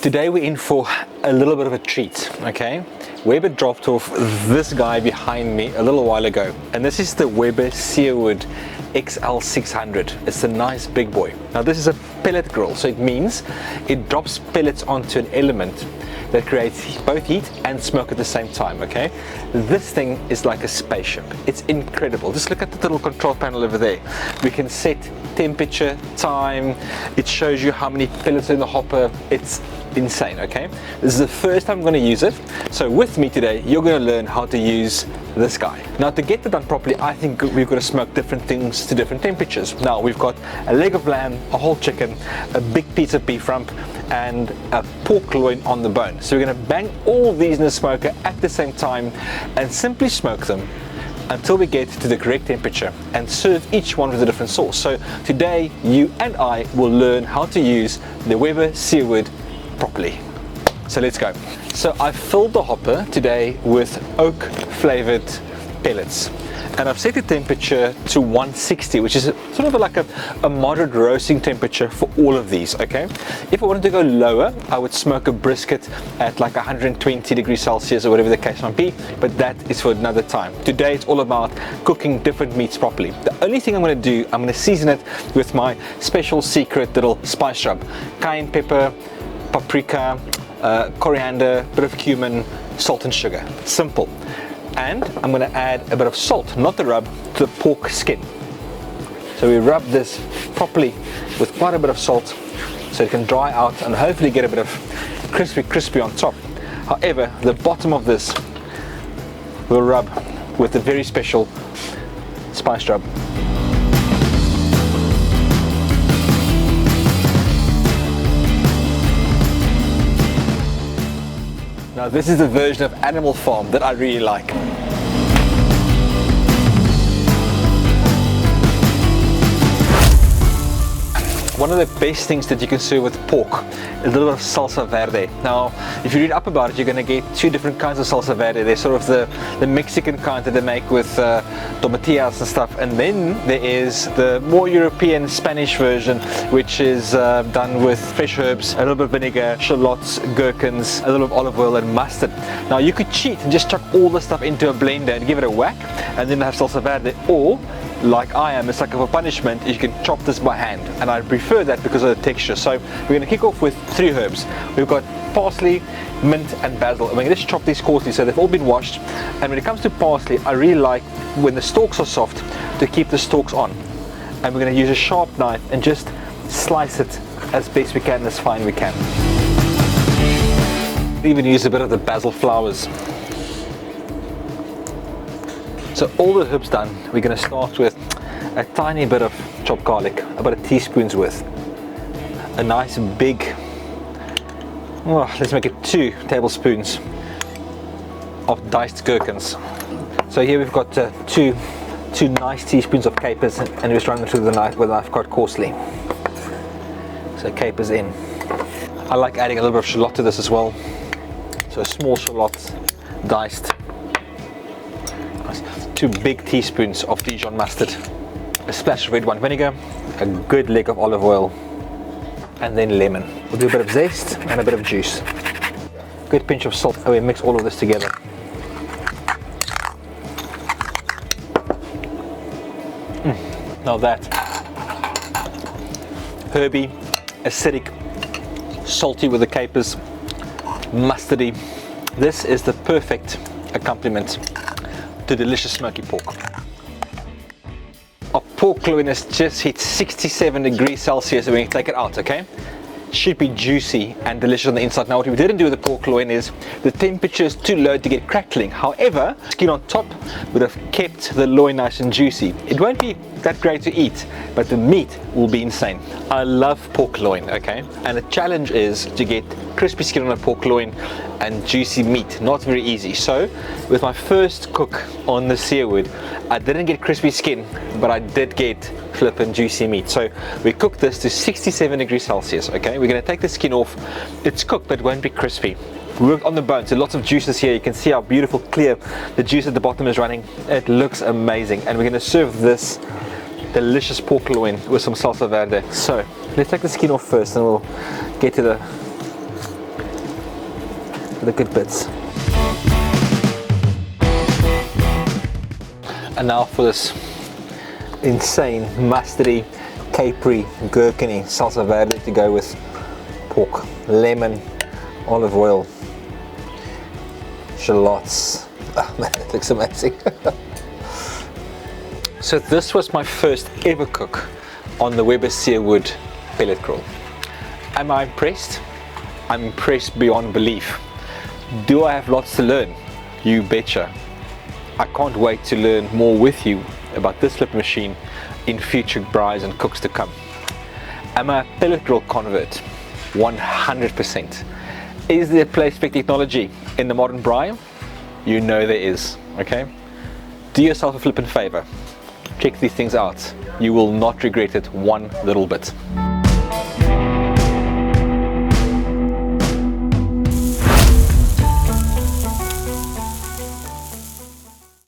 Today we're in for a little bit of a treat, okay? Weber dropped off this guy behind me a little while ago, and this is the Weber Searwood XL600. It's a nice big boy. Now this is a pellet grill, so it means it drops pellets onto an element that creates both heat and smoke at the same time, okay? This thing is like a spaceship. It's incredible. Just look at the little control panel over there. We can set temperature, time, it shows you how many pellets are in the hopper. It's insane, okay? This is the first time I'm going to use it. So with me today, you're going to learn how to use this guy. Now to get it done properly, I think we've got to smoke different things to different temperatures. Now we've got a leg of lamb, a whole chicken, a big piece of beef rump, and a pork loin on the bone. So we're going to bang all these in the smoker at the same time and simply smoke them until we get to the correct temperature and serve each one with a different sauce. So today you and I will learn how to use the Weber Searwood properly. So let's go. So I filled the hopper today with oak flavored pellets, and I've set the temperature to 160, which is sort of like a moderate roasting temperature for all of these, okay? If I wanted to go lower, I would smoke a brisket at like 120 degrees Celsius or whatever the case might be, but that is for another time. Today it's all about cooking different meats properly. The only thing I'm going to do, I'm going to season it with my special secret little spice rub. Cayenne pepper, paprika, coriander, bit of cumin, salt and sugar. Simple. And I'm going to add a bit of salt, not the rub, to the pork skin. So we rub this properly with quite a bit of salt so it can dry out and hopefully get a bit of crispy on top. However, the bottom of this we'll rub with a very special spice rub. Now this is the version of Animal Farm that I really like. One of the best things that you can serve with pork, a little bit of Salsa Verde. Now, if you read up about it, you're going to get two different kinds of Salsa Verde. There's sort of the Mexican kind that they make with tomatillas and stuff, and then there is the more European Spanish version, which is done with fresh herbs, a little bit of vinegar, shallots, gherkins, a little bit of olive oil and mustard. Now you could cheat and just chuck all the stuff into a blender and give it a whack, and then have Salsa Verde, or like I am, it's like a punishment, you can chop this by hand, and I prefer that because of the texture. So we're going to kick off with 3 herbs. We've got parsley, mint and basil, and we're going to just chop these coarsely so they've all been washed. And when it comes to parsley, I really like when the stalks are soft to keep the stalks on, and we're going to use a sharp knife and just slice it as best we can, as fine we can. Even use a bit of the basil flowers. So all the herbs done, we're going to start with a tiny bit of chopped garlic, about a teaspoon's worth. A nice big, well, let's make it 2 tablespoons of diced gherkins. So here we've got two nice teaspoons of capers, and we're just running them through the knife with a knife quite coarsely. So capers in. I like adding a little bit of shallot to this as well. So a small shallot, diced. 2 big teaspoons of Dijon Mustard, a splash of red wine vinegar, a good leg of olive oil, and then lemon. We'll do a bit of zest and a bit of juice. Good pinch of salt, and we mix all of this together. Now that herby, acidic, salty with the capers, mustardy. This is the perfect accompaniment to delicious smoky pork. Our pork loin has just hit 67 degrees Celsius, and we're going to take it out, okay? Should be juicy and delicious on the inside. Now what we didn't do with the pork loin is the temperature is too low to get crackling. However, skin on top would have kept the loin nice and juicy. It won't be that great to eat, but the meat will be insane. I love pork loin, okay? And the challenge is to get crispy skin on a pork loin and juicy meat. Not very easy. So with my first cook on the Searwood, I didn't get crispy skin, but I did get flippin' juicy meat. So we cooked this to 67 degrees Celsius, okay? We're going to take the skin off. It's cooked, but it won't be crispy. We worked on the bone, so lots of juices here. You can see how beautiful, clear the juice at the bottom is running. It looks amazing, and we're going to serve this delicious pork loin with some salsa verde. So let's take the skin off first, and we'll get to the the good bits. And now for this insane mustardy, capery, gherkiny salsa verde to go with pork, lemon, olive oil, shallots. Oh man, it looks amazing. So this was my first ever cook on the Weber Searwood pellet grill. Am I impressed? I'm impressed beyond belief. Do I have lots to learn? You betcha. I can't wait to learn more with you about this flip machine in future brides and cooks to come. Am I a pellet grill convert? 100%. Is there a place for technology in the modern braai? You know there is, okay? Do yourself a flippin' favor. Check these things out. You will not regret it one little bit.